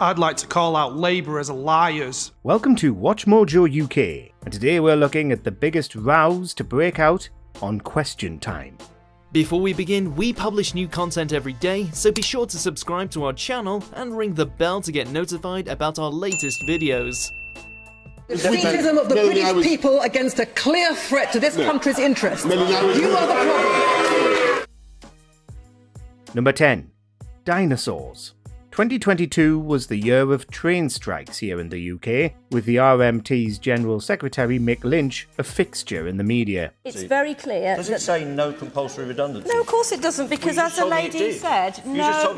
I'd like to call out Labour as liars. Welcome to WatchMojoUK, and today we're looking at the biggest rows to break out on Question Time. Before we begin, we publish new content every day, so be sure to subscribe to our channel and ring the bell to get notified about our latest videos. The defeatism of the British people against a clear threat to this country's interests. You are the problem. Number 10. Dinosaurs. 2022 was the year of train strikes here in the UK, with the RMT's General Secretary Mick Lynch a fixture in the media. It's very clear. Does it say no compulsory redundancy? No, of course it doesn't, because as the lady said, no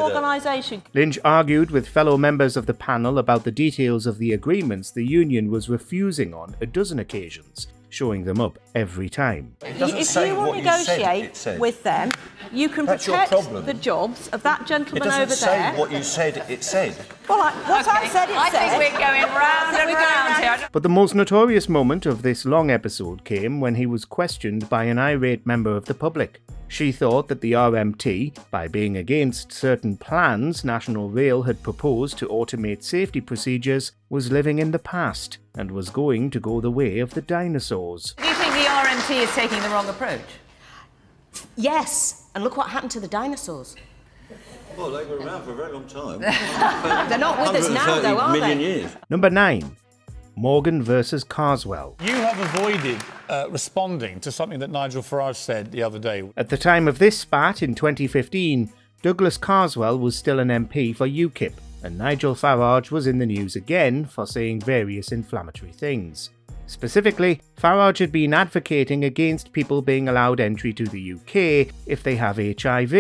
organisation. Lynch argued with fellow members of the panel about the details of the agreements the union was refusing on a dozen occasions, showing them up every time. If you will negotiate with them, you can protect the jobs of that gentleman over there. It doesn't say what you said it said. Well, what I said it said. I think we're going round and round here. But the most notorious moment of this long episode came when he was questioned by an irate member of the public. She thought that the RMT, by being against certain plans National Rail had proposed to automate safety procedures, was living in the past and was going to go the way of the dinosaurs. Do you think the RMT is taking the wrong approach? Yes, and look what happened to the dinosaurs. Well, they were around for a very long time. They're not with us now, though, are they? Years. Number 9. Morgan versus Carswell. You have avoided responding to something that Nigel Farage said the other day. At the time of this spat in 2015, Douglas Carswell was still an MP for UKIP, and Nigel Farage was in the news again for saying various inflammatory things. Specifically, Farage had been advocating against people being allowed entry to the UK if they have HIV,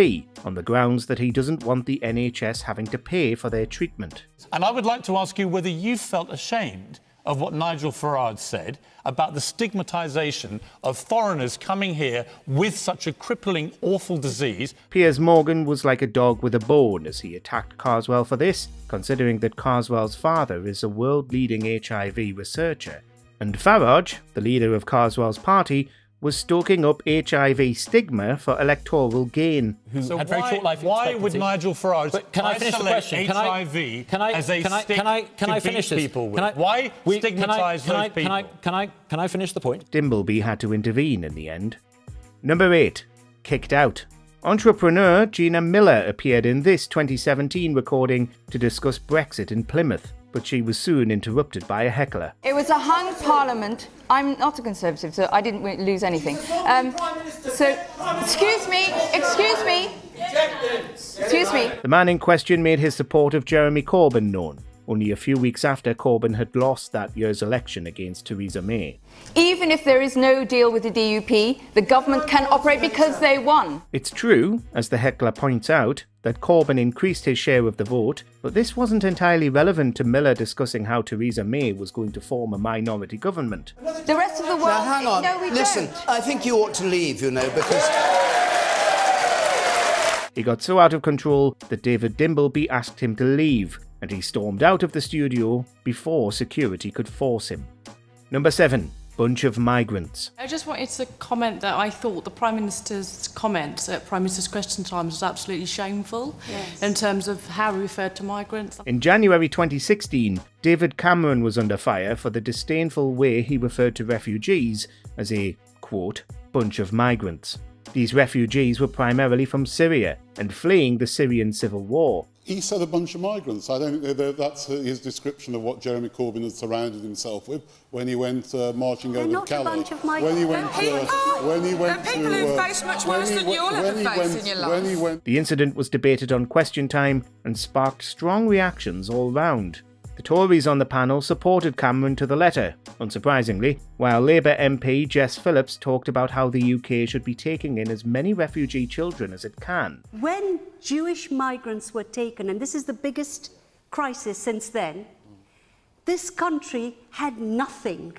on the grounds that he doesn't want the NHS having to pay for their treatment. And I would like to ask you whether you felt ashamed of what Nigel Farage said about the stigmatisation of foreigners coming here with such a crippling, awful disease. Piers Morgan was like a dog with a bone as he attacked Carswell for this, considering that Carswell's father is a world-leading HIV researcher. And Farage, the leader of Carswell's party, was stoking up HIV stigma for electoral gain. So why would Nigel Farage isolate HIV as a stick to beat people with? Why stigmatise those people? Can I finish the point? Dimbleby had to intervene in the end. Number 8. Kicked out. Entrepreneur Gina Miller appeared in this 2017 recording to discuss Brexit in Plymouth, but she was soon interrupted by a heckler. It was a hung parliament. I'm not a Conservative, so I didn't lose anything. Excuse me. The man in question made his support of Jeremy Corbyn known, only a few weeks after Corbyn had lost that year's election against Theresa May. Even if there is no deal with the DUP, the government can operate because they won. It's true, as the heckler points out, that Corbyn increased his share of the vote, but this wasn't entirely relevant to Miller discussing how Theresa May was going to form a minority government. The rest of the world... Now, hang on. No, we Listen, don't. I think you ought to leave, you know, because... He got so out of control that David Dimbleby asked him to leave, and he stormed out of the studio before security could force him. Number 7. Bunch of migrants. I just wanted to comment that I thought the Prime Minister's comment at Prime Minister's Question Time was absolutely shameful in terms of how he referred to migrants. In January 2016, David Cameron was under fire for the disdainful way he referred to refugees as a, quote, bunch of migrants. These refugees were primarily from Syria and fleeing the Syrian civil war. He said a bunch of migrants. I don't think that's his description of what Jeremy Corbyn had surrounded himself with when he went marching over to Calais. Not a bunch of migrants. People who face much worse than you'll ever face in your life. The incident was debated on Question Time and sparked strong reactions all round. The Tories on the panel supported Cameron to the letter, unsurprisingly, while Labour MP Jess Phillips talked about how the UK should be taking in as many refugee children as it can. When Jewish migrants were taken, and this is the biggest crisis since then, this country had nothing.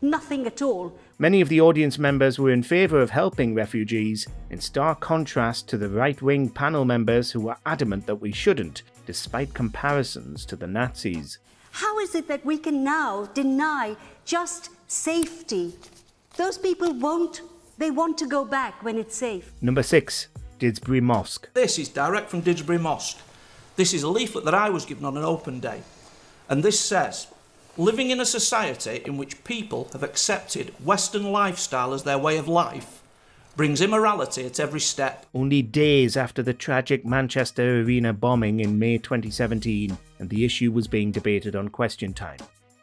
Nothing at all. Many of the audience members were in favour of helping refugees, in stark contrast to the right-wing panel members who were adamant that we shouldn't, despite comparisons to the Nazis. How is it that we can now deny just safety? Those people want to go back when it's safe. Number 6. Didsbury Mosque. This is direct from Didsbury Mosque. This is a leaflet that I was given on an open day. And this says, living in a society in which people have accepted Western lifestyle as their way of life brings immorality at every step. Only days after the tragic Manchester Arena bombing in May 2017, and the issue was being debated on Question Time.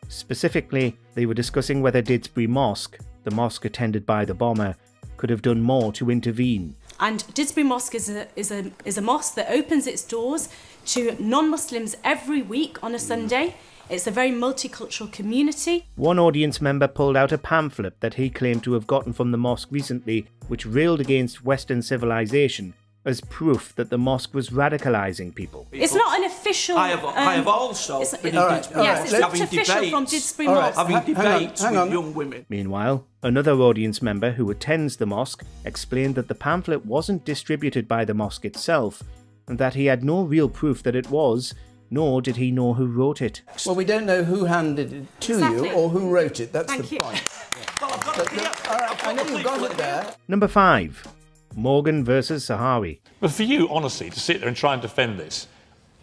Specifically, they were discussing whether Didsbury Mosque, the mosque attended by the bomber, could have done more to intervene. And Didsbury Mosque is a mosque that opens its doors to non-Muslims every week on a Sunday. It's a very multicultural community. One audience member pulled out a pamphlet that he claimed to have gotten from the mosque recently, which railed against Western civilization as proof that the mosque was radicalising people. It's not an official... I have also been having official from Didsbury Mosque. Mosque. Having debates with young women. Meanwhile, another audience member who attends the mosque explained that the pamphlet wasn't distributed by the mosque itself, and that he had no real proof that it was, nor did he know who wrote it. Well, we don't know who handed it to you or who wrote it. That's the point. Well, I've got it here. I know you've got it there. Number 5. Morgan versus Sahawi. But for you, honestly, to sit there and try and defend this,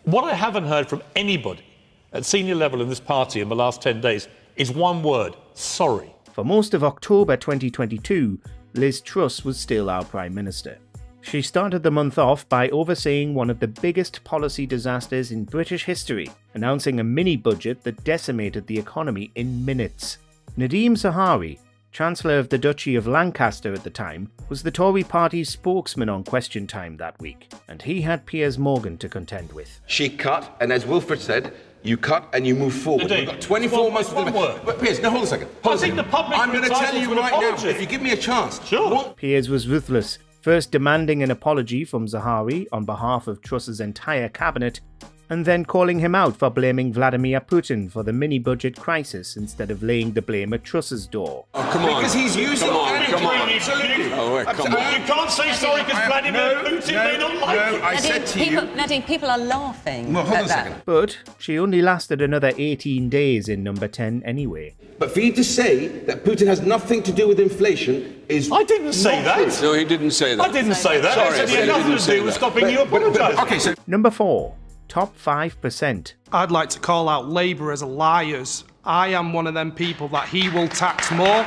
what I haven't heard from anybody at senior level in this party in the last 10 days is one word: sorry. For most of October 2022, Liz Truss was still our Prime Minister. She started the month off by overseeing one of the biggest policy disasters in British history, announcing a mini-budget that decimated the economy in minutes. Nadeem Zahawi, Chancellor of the Duchy of Lancaster at the time, was the Tory party's spokesman on Question Time that week, and he had Piers Morgan to contend with. She cut, and as Wilfred said, you cut and you move forward. We've got 24 months to do it. But Piers, now hold a second. I'm going to tell you right now, if you give me a chance. Sure. Piers was ruthless, first demanding an apology from Zahawi on behalf of Truss's entire cabinet, and then calling him out for blaming Vladimir Putin for the mini-budget crisis instead of laying the blame at Truss's door. Oh, come on. Because he's using Absolutely. Oh, come on. You can't say sorry because Vladimir Putin may not like it. I said to you... Nadine, people are laughing Well, hold on at a that. second. But she only lasted another 18 days in number 10 anyway. But for you to say that Putin has nothing to do with inflation is... I didn't say that. No, he didn't say that. I didn't say that. Sorry, I said he had nothing to do with stopping you apologising. Okay, so... Number 4. Top 5%. I'd like to call out Labour as liars. I am one of them people that he will tax more,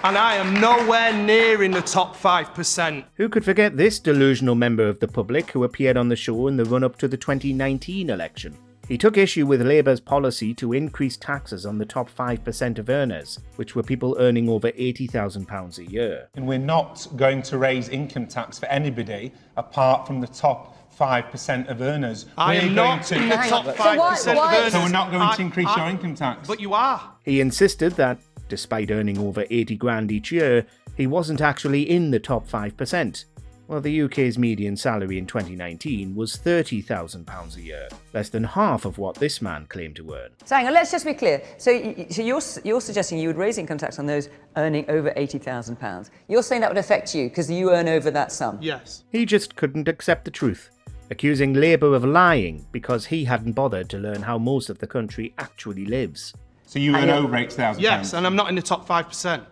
and I am nowhere near in the top 5%. Who could forget this delusional member of the public who appeared on the show in the run-up to the 2019 election? He took issue with Labour's policy to increase taxes on the top 5% of earners, which were people earning over £80,000 a year. And we're not going to raise income tax for anybody apart from the top 5% of earners. I am not in the top 5% of earners. So we're not going to increase your income tax. But you are. He insisted that, despite earning over 80 grand each year, he wasn't actually in the top 5%. Well, the UK's median salary in 2019 was £30,000 a year, less than half of what this man claimed to earn. So hang on, let's just be clear. So you're suggesting you would raise income tax on those earning over £80,000. You're saying that would affect you because you earn over that sum? Yes. He just couldn't accept the truth, accusing Labour of lying because he hadn't bothered to learn how most of the country actually lives. So you earn over £80,000? Yes, and I'm not in the top 5%.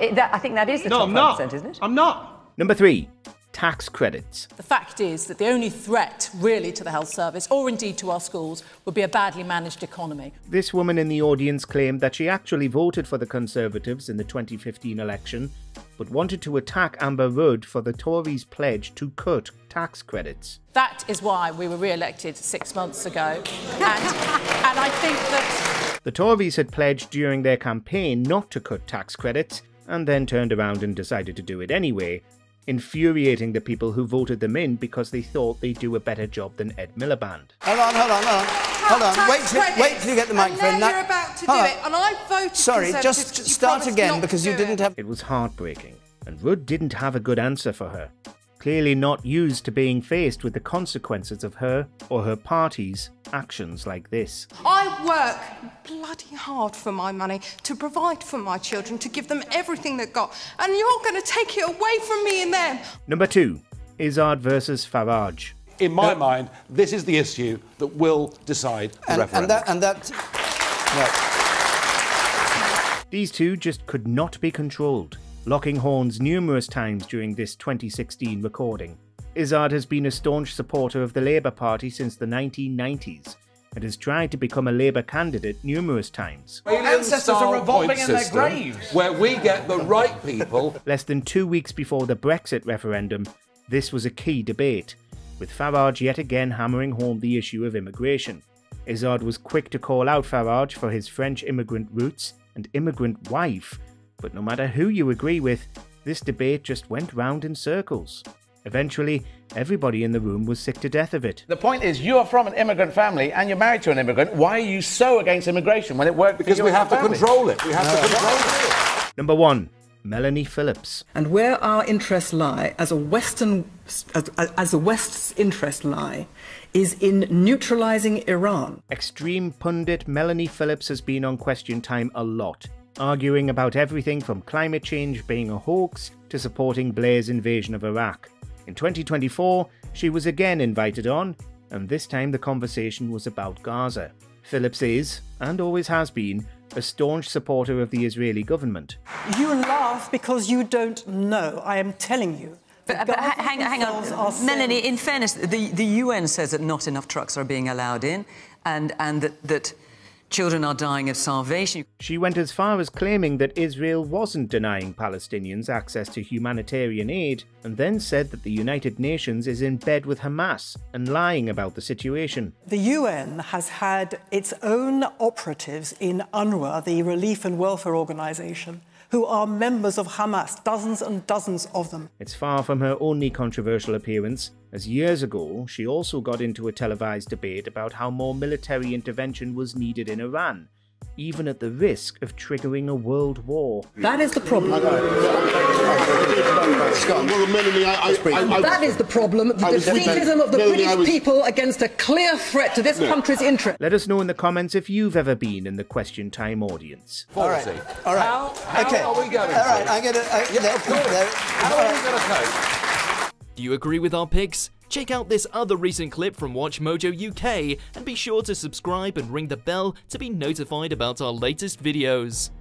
I think that is the top 5%, isn't it? I'm not. Number 3. Tax credits. The fact is that the only threat really to the health service, or indeed to our schools, would be a badly managed economy. This woman in the audience claimed that she actually voted for the Conservatives in the 2015 election, but wanted to attack Amber Rudd for the Tories' pledge to cut tax credits. That is why we were re-elected 6 months ago, and I think that... The Tories had pledged during their campaign not to cut tax credits, and then turned around and decided to do it anyway, infuriating the people who voted them in because they thought they'd do a better job than Ed Miliband. Hold on. Wait till you get the microphone. And now you're about to do it, and I voted Sorry, just start again because you didn't have... It was heartbreaking, and Rudd didn't have a good answer for her. Clearly not used to being faced with the consequences of her or her party's actions like this. I work bloody hard for my money, to provide for my children, to give them everything they've got, and you're going to take it away from me and them. Number 2. Izzard versus Farage. In my mind, this is the issue that will decide the referendum. These two just could not be controlled, locking horns numerous times during this 2016 recording. Izzard has been a staunch supporter of the Labour Party since the 1990s and has tried to become a Labour candidate numerous times. Ancestors are revolving in their graves. Where we get the right people. Less than 2 weeks before the Brexit referendum, this was a key debate, with Farage yet again hammering home the issue of immigration. Izzard was quick to call out Farage for his French immigrant roots and immigrant wife, but no matter who you agree with, this debate just went round in circles. Eventually, everybody in the room was sick to death of it. The point is, you are from an immigrant family and you're married to an immigrant. Why are you so against immigration when it worked? Because we have to control it. We have to control it. Number 1. Melanie Phillips. And where our interests lie, as the West's interests lie, is in neutralising Iran. Extreme pundit Melanie Phillips has been on Question Time a lot, arguing about everything from climate change being a hoax to supporting Blair's invasion of Iraq. In 2024, she was again invited on, and this time the conversation was about Gaza. Phillips is, and always has been, a staunch supporter of the Israeli government. You laugh because you don't know. I am telling you. But hang on. Melanie, in fairness, the UN says that not enough trucks are being allowed in and that children are dying of starvation. She went as far as claiming that Israel wasn't denying Palestinians access to humanitarian aid, and then said that the United Nations is in bed with Hamas and lying about the situation. The UN has had its own operatives in UNRWA, the Relief and Welfare Organisation, who are members of Hamas, dozens and dozens of them. It's far from her only controversial appearance, as years ago she also got into a televised debate about how more military intervention was needed in Iran, even at the risk of triggering a world war. That is the problem. That is the problem, the defeatism of the British people against a clear threat to this country's interest. Let us know in the comments if you've ever been in the Question Time audience. All right. How are we going? All right, I'm going to... How are we going to cope? Do you agree with our picks? Check out this other recent clip from WatchMojoUK and be sure to subscribe and ring the bell to be notified about our latest videos.